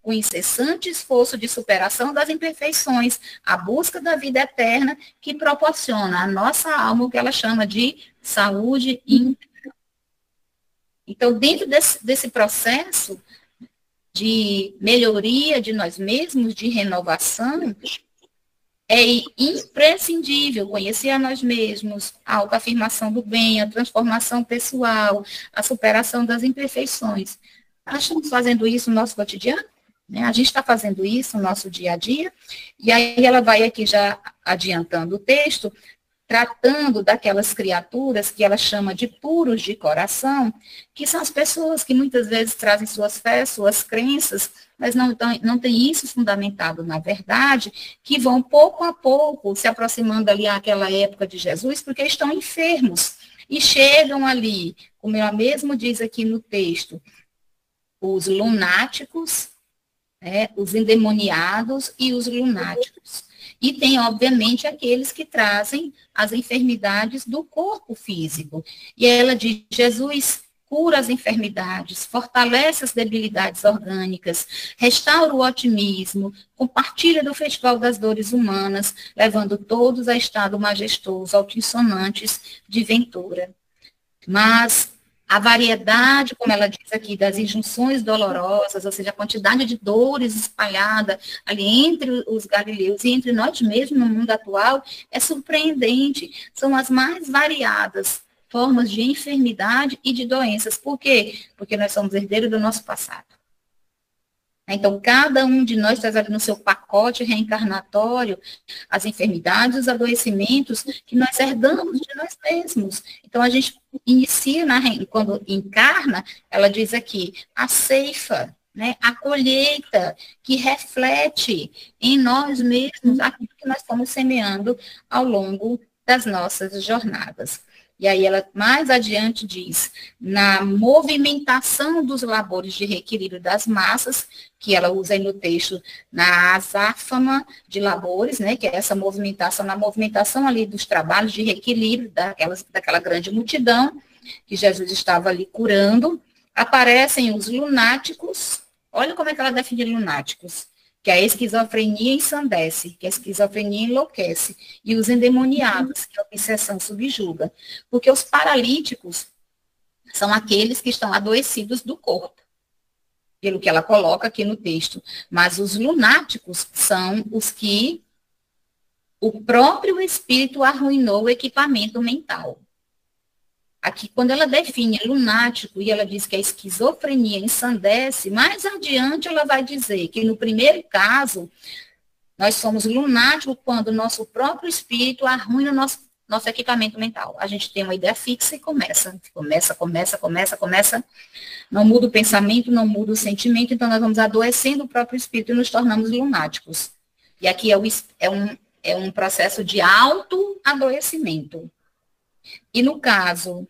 o incessante esforço de superação das imperfeições, a busca da vida eterna, que proporciona à nossa alma o que ela chama de saúde íntegra. Então, dentro desse processo de melhoria de nós mesmos, de renovação, É imprescindível conhecer a nós mesmos, a autoafirmação do bem, a transformação pessoal, a superação das imperfeições. Nós estamos fazendo isso no nosso cotidiano, né? A gente está fazendo isso no nosso dia a dia, e aí ela vai aqui já adiantando o texto, tratando daquelas criaturas que ela chama de puros de coração, que são as pessoas que muitas vezes trazem suas fés, suas crenças, mas não tem isso fundamentado na verdade, que vão pouco a pouco se aproximando ali àquela época de Jesus, porque estão enfermos, e chegam ali, como ela mesmo diz aqui no texto, os lunáticos, né, os endemoniados e os lunáticos. E tem, obviamente, aqueles que trazem as enfermidades do corpo físico. E ela diz, Jesus cura as enfermidades, fortalece as debilidades orgânicas, restaura o otimismo, compartilha do festival das dores humanas, levando todos a estado majestoso, altissonantes de ventura. Mas a variedade, como ela diz aqui, das injunções dolorosas, ou seja, a quantidade de dores espalhada ali entre os galileus e entre nós mesmos no mundo atual, é surpreendente. São as mais variadas formas de enfermidade e de doenças. Por quê? Porque nós somos herdeiros do nosso passado. Então, cada um de nós traz ali no seu pacote reencarnatório as enfermidades, os adoecimentos que nós herdamos de nós mesmos. Então, a gente inicia, quando encarna, ela diz aqui, a ceifa, né, a colheita, que reflete em nós mesmos aquilo que nós estamos semeando ao longo das nossas jornadas. E aí ela mais adiante diz, na movimentação dos labores de reequilíbrio das massas, que ela usa aí no texto, na azáfama de labores, né, que é essa movimentação, na movimentação ali dos trabalhos de reequilíbrio daquela grande multidão, que Jesus estava ali curando, aparecem os lunáticos, olha como é que ela define lunáticos, que a esquizofrenia ensandece, que a esquizofrenia enlouquece, e os endemoniados, que a obsessão subjuga. Porque os paralíticos são aqueles que estão adoecidos do corpo, pelo que ela coloca aqui no texto. Mas os lunáticos são os que o próprio espírito arruinou o equipamento mental. Aqui, quando ela define lunático e ela diz que a esquizofrenia ensandece, mais adiante ela vai dizer que no primeiro caso, nós somos lunáticos quando o nosso próprio espírito arruina o nosso equipamento mental. A gente tem uma ideia fixa e começa, não muda o pensamento, não muda o sentimento, então nós vamos adoecendo o próprio espírito e nos tornamos lunáticos. E aqui é um processo de autoadoecimento. E no caso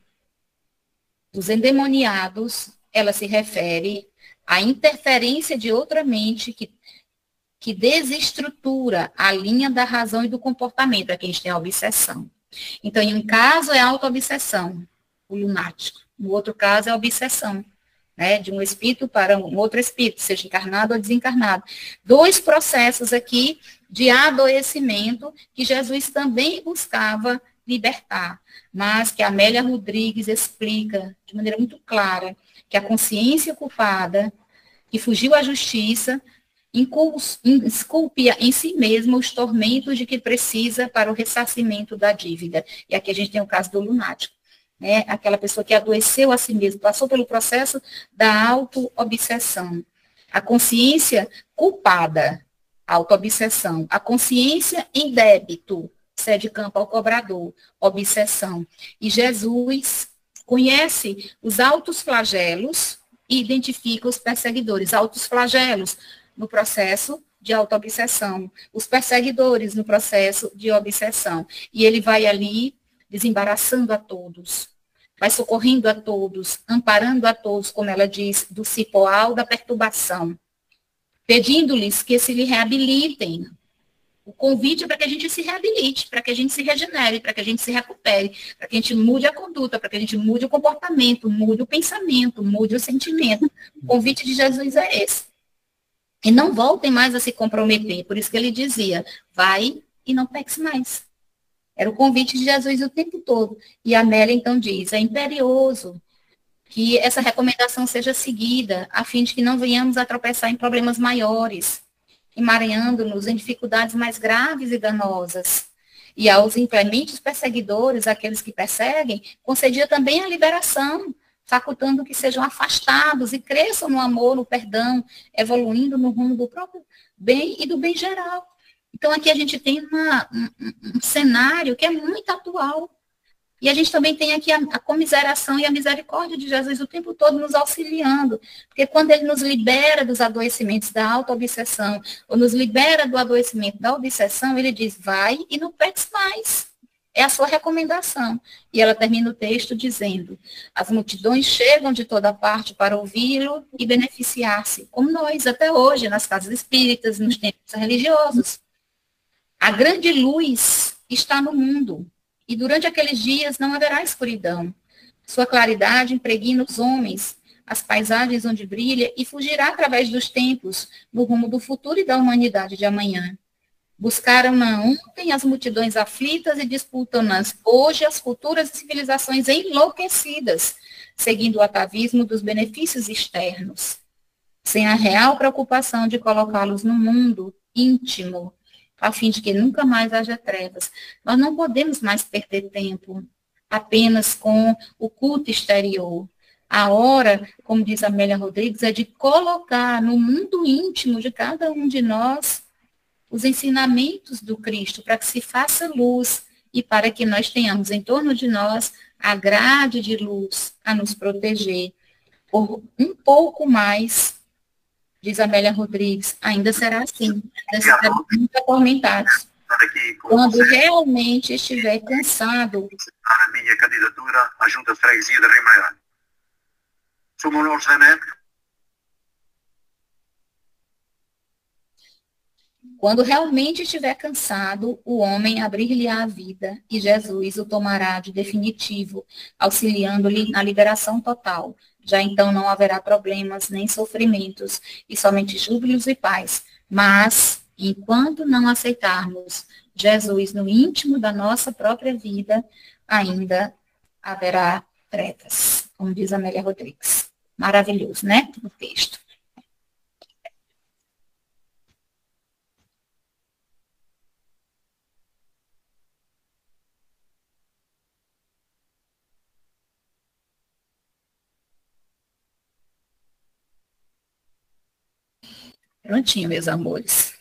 dos endemoniados, ela se refere à interferência de outra mente que desestrutura a linha da razão e do comportamento, aqui a gente tem a obsessão. Então, em um caso é a auto-obsessão, o lunático. No outro caso é a obsessão, né, de um espírito para um outro espírito, seja encarnado ou desencarnado. Dois processos aqui de adoecimento que Jesus também buscava libertar, mas que a Amélia Rodrigues explica de maneira muito clara que a consciência culpada, que fugiu à justiça, esculpia em si mesma os tormentos de que precisa para o ressarcimento da dívida. E aqui a gente tem o caso do lunático, né? Aquela pessoa que adoeceu a si mesma, passou pelo processo da auto-obsessão. A consciência culpada, auto-obsessão. A consciência em débito, cede campo ao cobrador, obsessão. E Jesus conhece os altos flagelos e identifica os perseguidores. Altos flagelos no processo de auto-obsessão, os perseguidores no processo de obsessão. E ele vai ali desembaraçando a todos, vai socorrendo a todos, amparando a todos, como ela diz, do cipoal da perturbação, pedindo-lhes que se lhe reabilitem. O convite é para que a gente se reabilite, para que a gente se regenere, para que a gente se recupere, para que a gente mude a conduta, para que a gente mude o comportamento, mude o pensamento, mude o sentimento. O convite de Jesus é esse. E não voltem mais a se comprometer. Por isso que ele dizia, vai e não peques mais. Era o convite de Jesus o tempo todo. E a Amélia então diz, é imperioso que essa recomendação seja seguida, a fim de que não venhamos a tropeçar em problemas maiores. emaranhando-nos em dificuldades mais graves e danosas. E aos inclementes perseguidores, aqueles que perseguem, concedia também a liberação, facultando que sejam afastados e cresçam no amor, no perdão, evoluindo no rumo do próprio bem e do bem geral. Então, aqui a gente tem um cenário que é muito atual. E a gente também tem aqui a comiseração e a misericórdia de Jesus o tempo todo nos auxiliando. Porque quando ele nos libera dos adoecimentos da auto-obsessão, ou nos libera do adoecimento da obsessão, ele diz, vai e não peques mais. É a sua recomendação. E ela termina o texto dizendo, as multidões chegam de toda parte para ouvi-lo e beneficiar-se, como nós até hoje, nas casas espíritas, nos templos religiosos. A grande luz está no mundo. E durante aqueles dias não haverá escuridão. Sua claridade impregna os homens, as paisagens onde brilha, e fugirá através dos tempos, no rumo do futuro e da humanidade de amanhã. Buscaram-na ontem as multidões aflitas e disputam-nas hoje as futuras civilizações enlouquecidas, seguindo o atavismo dos benefícios externos, sem a real preocupação de colocá-los no mundo íntimo, a fim de que nunca mais haja trevas. Nós não podemos mais perder tempo apenas com o culto exterior. A hora, como diz Amélia Rodrigues, é de colocar no mundo íntimo de cada um de nós os ensinamentos do Cristo, para que se faça luz e para que nós tenhamos em torno de nós a grade de luz a nos proteger. Por um pouco mais, diz Amélia Rodrigues, ainda será assim, ainda seremos muito atormentados. Quando realmente estiver cansado. A minha candidatura à Junta de Freguesia de Rimeira. Somos nós, né? Quando realmente estiver cansado, o homem abrir-lhe a vida e Jesus o tomará de definitivo, auxiliando-lhe na liberação total. Já então não haverá problemas nem sofrimentos, e somente júbilos e paz. Mas, enquanto não aceitarmos Jesus no íntimo da nossa própria vida, ainda haverá trevas, como diz Amélia Rodrigues. Maravilhoso, né? O texto. Prontinho, meus amores.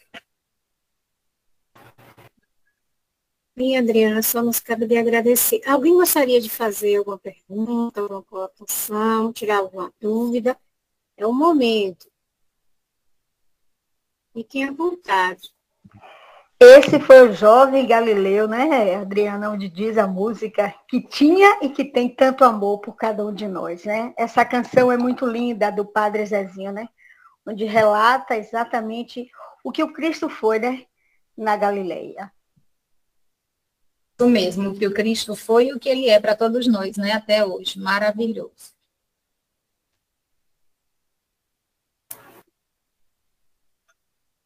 Bem, Adriana, só nos cabe de agradecer. Alguém gostaria de fazer alguma pergunta, alguma colocação, tirar alguma dúvida? É o momento. Fiquem à vontade. Esse foi o jovem Galileu, né, Adriana, onde diz a música que tinha e que tem tanto amor por cada um de nós, né? Essa canção é muito linda, do Padre Zezinho, né? Onde relata exatamente o que o Cristo foi, né, na Galileia. Isso mesmo, o que o Cristo foi e o que ele é para todos nós, né, até hoje. Maravilhoso.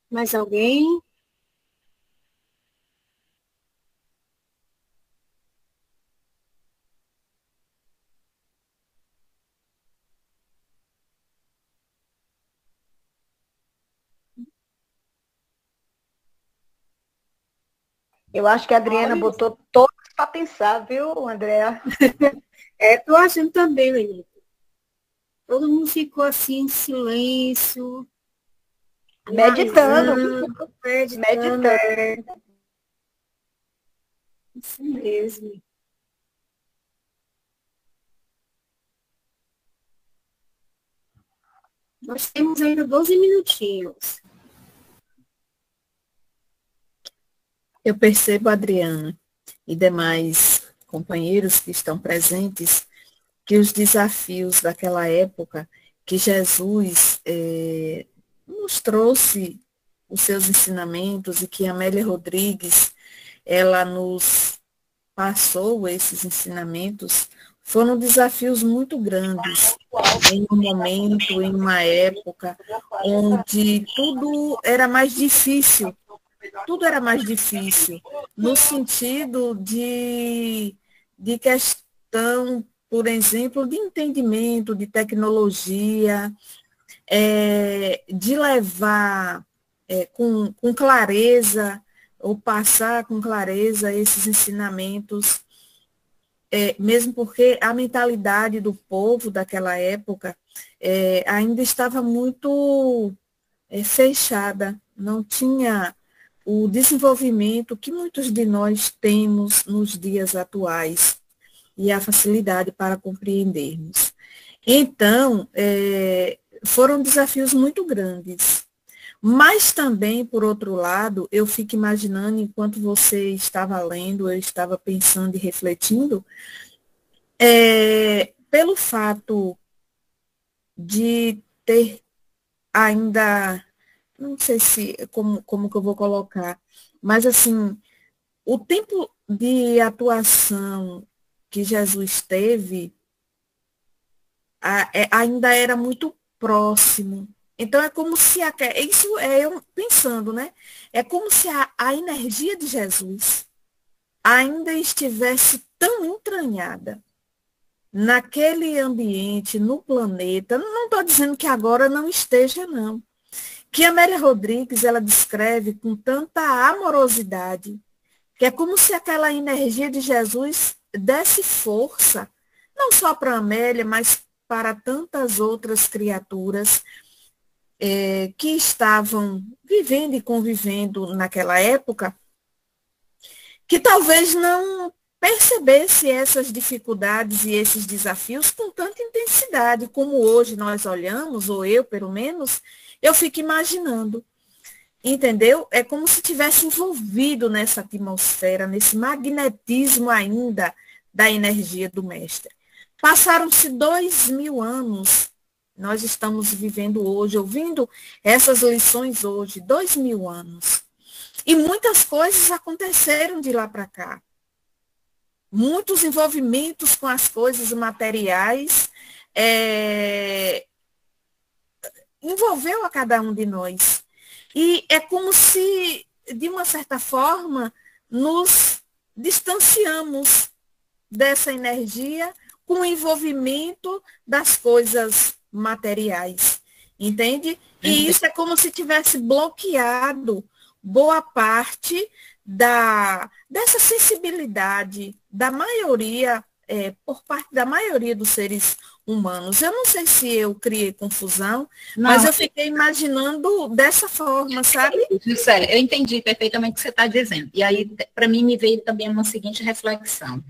Mais alguém? Eu acho que a Adriana botou todos para pensar, viu, Andréa? Estou achando também, Lenita. Todo mundo ficou assim em silêncio. Meditando. Meditando. Isso mesmo. Nós temos ainda 12 minutinhos. Eu percebo, Adriana, e demais companheiros que estão presentes, que os desafios daquela época, que Jesus nos trouxe os seus ensinamentos e que Amélia Rodrigues, ela nos passou esses ensinamentos, foram desafios muito grandes, em um momento, em uma época, onde tudo era mais difícil. Tudo era mais difícil, no sentido de questão, por exemplo, de entendimento, de tecnologia, de levar com clareza, ou passar com clareza esses ensinamentos, mesmo porque a mentalidade do povo daquela época ainda estava muito fechada, não tinha o desenvolvimento que muitos de nós temos nos dias atuais e a facilidade para compreendermos. Então, foram desafios muito grandes. Mas também, por outro lado, eu fico imaginando, enquanto você estava lendo, eu estava pensando e refletindo, pelo fato de ter ainda, não sei se como que eu vou colocar, mas assim, o tempo de atuação que Jesus teve ainda era muito próximo. Então é como se isso é eu pensando, né? É como se a energia de Jesus ainda estivesse tão entranhada naquele ambiente, no planeta. Não estou dizendo que agora não esteja, não. Que a Amélia Rodrigues, ela descreve com tanta amorosidade, que é como se aquela energia de Jesus desse força, não só para a Amélia, mas para tantas outras criaturas que estavam vivendo e convivendo naquela época, que talvez não percebesse essas dificuldades e esses desafios com tanta intensidade como hoje nós olhamos, ou eu, pelo menos, eu fico imaginando. Entendeu? É como se tivesse envolvido nessa atmosfera, nesse magnetismo ainda da energia do mestre. Passaram-se 2000 anos, nós estamos vivendo hoje, ouvindo essas lições hoje, 2000 anos. E muitas coisas aconteceram de lá para cá. Muitos envolvimentos com as coisas materiais envolveu a cada um de nós. E é como se, de uma certa forma, nos distanciamos dessa energia com o envolvimento das coisas materiais, entende? E isso é como se tivesse bloqueado boa parte dessa sensibilidade da maioria, por parte da maioria dos seres humanos. Eu não sei se eu criei confusão, mas eu fiquei imaginando dessa forma, sabe? Juscelia, eu entendi perfeitamente o que você está dizendo. E aí, para mim, me veio também uma seguinte reflexão.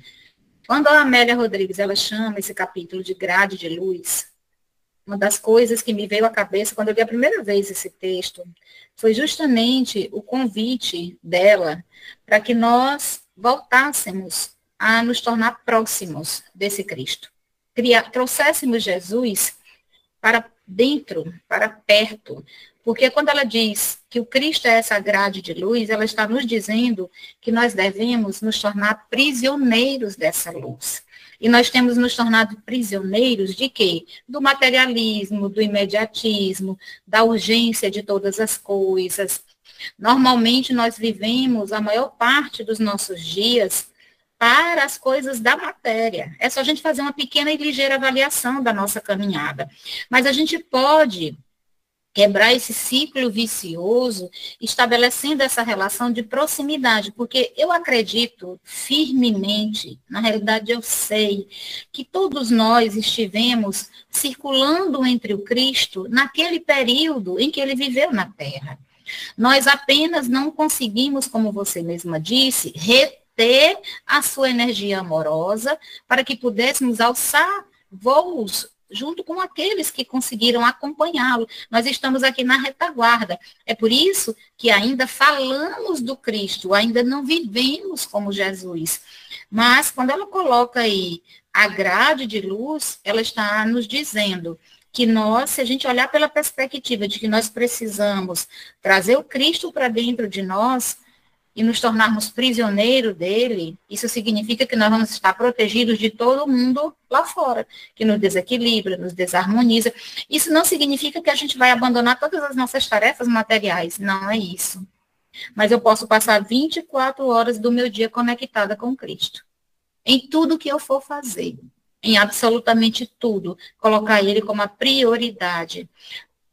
Quando a Amélia Rodrigues, ela chama esse capítulo de grade de luz, uma das coisas que me veio à cabeça quando eu vi a primeira vez esse texto foi justamente o convite dela para que nós voltássemos a nos tornar próximos desse Cristo. Trouxéssemos Jesus para dentro, para perto. Porque quando ela diz que o Cristo é essa grade de luz, ela está nos dizendo que nós devemos nos tornar prisioneiros dessa luz. E nós temos nos tornado prisioneiros de quê? Do materialismo, do imediatismo, da urgência de todas as coisas. Normalmente nós vivemos a maior parte dos nossos dias para as coisas da matéria. É só a gente fazer uma pequena e ligeira avaliação da nossa caminhada. Mas a gente pode quebrar esse ciclo vicioso, estabelecendo essa relação de proximidade, porque eu acredito firmemente, na realidade eu sei, que todos nós estivemos circulando entre o Cristo naquele período em que ele viveu na Terra. Nós apenas não conseguimos, como você mesma disse, reter a sua energia amorosa para que pudéssemos alçar voos junto com aqueles que conseguiram acompanhá-lo. Nós estamos aqui na retaguarda. É por isso que ainda falamos do Cristo, ainda não vivemos como Jesus. Mas quando ela coloca aí a grade de luz, ela está nos dizendo que nós, se a gente olhar pela perspectiva de que nós precisamos trazer o Cristo para dentro de nós, e nos tornarmos prisioneiros dele, isso significa que nós vamos estar protegidos de todo mundo lá fora, que nos desequilibra, nos desarmoniza. Isso não significa que a gente vai abandonar todas as nossas tarefas materiais, não é isso. Mas eu posso passar 24 horas do meu dia conectada com Cristo. Em tudo que eu for fazer, em absolutamente tudo, colocar ele como a prioridade.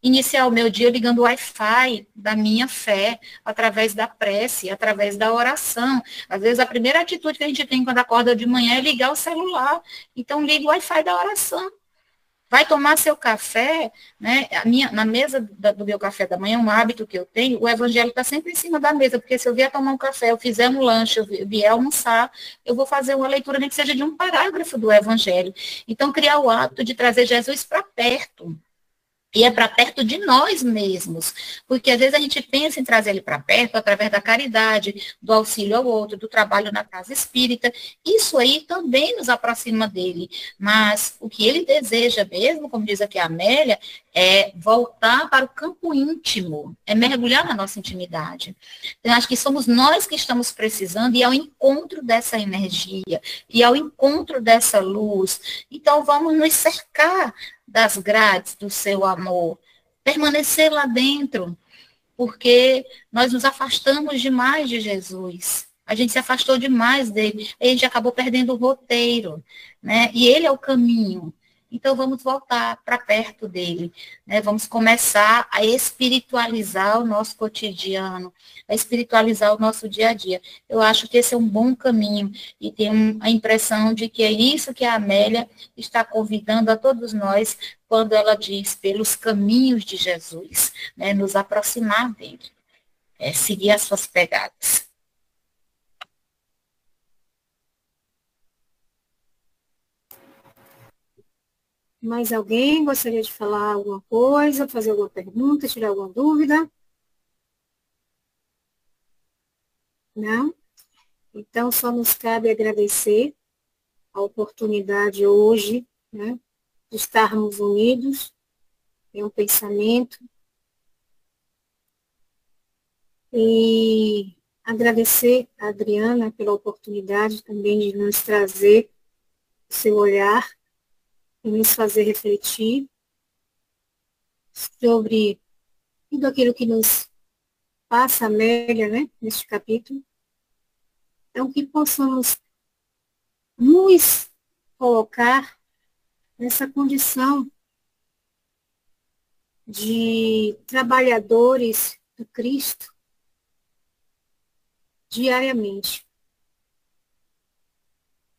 iniciar o meu dia ligando o Wi-Fi da minha fé, através da prece, através da oração. Às vezes, a primeira atitude que a gente tem quando acorda de manhã é ligar o celular. Então, liga o Wi-Fi da oração. Vai tomar seu café, né? Na mesa do meu café da manhã, um hábito que eu tenho, o evangelho está sempre em cima da mesa, porque se eu vier tomar um café, eu fizer um lanche, eu vier almoçar, eu vou fazer uma leitura, nem que seja de um parágrafo do evangelho. Então, criar o hábito de trazer Jesus para perto. E é para perto de nós mesmos, porque às vezes a gente pensa em trazer ele para perto através da caridade, do auxílio ao outro, do trabalho na casa espírita. Isso aí também nos aproxima dele. Mas o que ele deseja mesmo, como diz aqui a Amélia, é voltar para o campo íntimo, é mergulhar na nossa intimidade. Então, acho que somos nós que estamos precisando ir ao encontro dessa energia, e ao encontro dessa luz. Então, vamos nos cercar das grades do seu amor, permanecer lá dentro, porque nós nos afastamos demais de Jesus. A gente se afastou demais dele, a gente acabou perdendo o roteiro, né? E ele é o caminho. Então, vamos voltar para perto dele, né? Vamos começar a espiritualizar o nosso cotidiano, a espiritualizar o nosso dia a dia. Eu acho que esse é um bom caminho e tenho a impressão de que é isso que a Amélia está convidando a todos nós quando ela diz pelos caminhos de Jesus, né? Nos aproximar dele, seguir as suas pegadas. Mais alguém gostaria de falar alguma coisa, fazer alguma pergunta, tirar alguma dúvida? Não? Então, só nos cabe agradecer a oportunidade hoje, né, de estarmos unidos em um pensamento e agradecer a Adriana pela oportunidade também de nos trazer o seu olhar e nos fazer refletir sobre tudo aquilo que nos passa a Amélia, né, neste capítulo. Então, que possamos nos colocar nessa condição de trabalhadores do Cristo diariamente.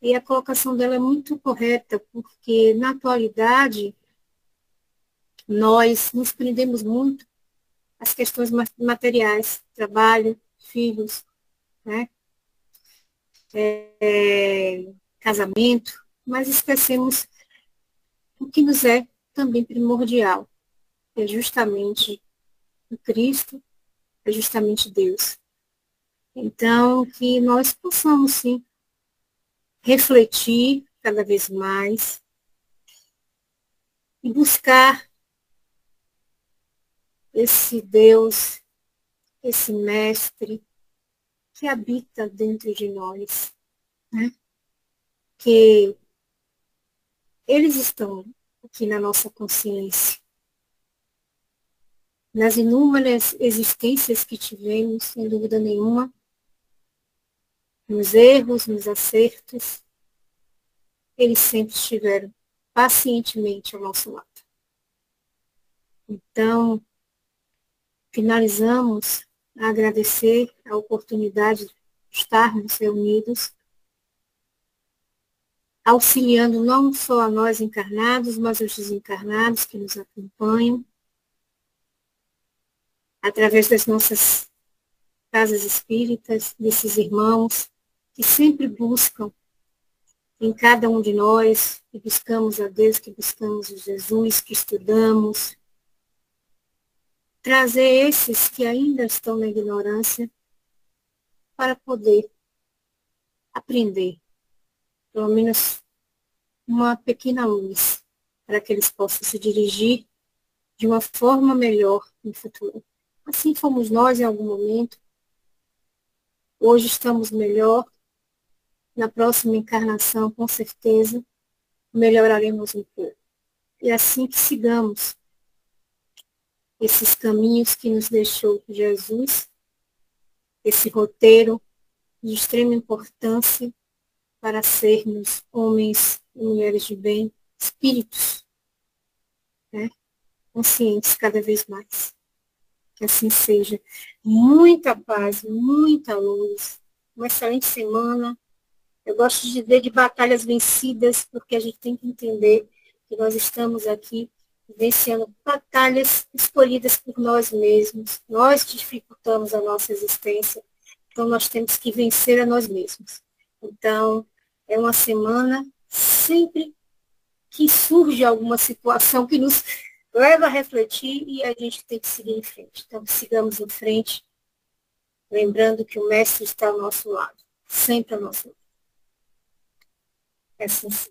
E a colocação dela é muito correta, porque na atualidade nós nos prendemos muito às questões materiais, trabalho, filhos, né? Casamento, mas esquecemos o que nos é também primordial, que é justamente o Cristo, é justamente Deus. Então, que nós possamos, sim, refletir cada vez mais e buscar esse Deus, esse Mestre que habita dentro de nós, né? Que eles estão aqui na nossa consciência, nas inúmeras existências que tivemos, sem dúvida nenhuma, nos erros, nos acertos, eles sempre estiveram pacientemente ao nosso lado. Então, finalizamos a agradecer a oportunidade de estarmos reunidos, auxiliando não só a nós encarnados, mas os desencarnados que nos acompanham, através das nossas casas espíritas, desses irmãos que sempre buscam em cada um de nós, que buscamos a Deus, que buscamos o Jesus, que estudamos, trazer esses que ainda estão na ignorância para poder aprender, pelo menos uma pequena luz, para que eles possam se dirigir de uma forma melhor no futuro. Assim fomos nós em algum momento, hoje estamos melhor, na próxima encarnação, com certeza, melhoraremos um pouco. E assim que sigamos esses caminhos que nos deixou Jesus, esse roteiro de extrema importância para sermos homens e mulheres de bem, espíritos, né? conscientes cada vez mais. Que assim seja. Muita paz, muita luz. Uma excelente semana. Eu gosto de dizer de batalhas vencidas, porque a gente tem que entender que nós estamos aqui vencendo batalhas escolhidas por nós mesmos. Nós dificultamos a nossa existência, então nós temos que vencer a nós mesmos. Então, é uma semana sempre que surge alguma situação que nos leva a refletir e a gente tem que seguir em frente. Então, sigamos em frente, lembrando que o Mestre está ao nosso lado, sempre ao nosso lado. É assim seja.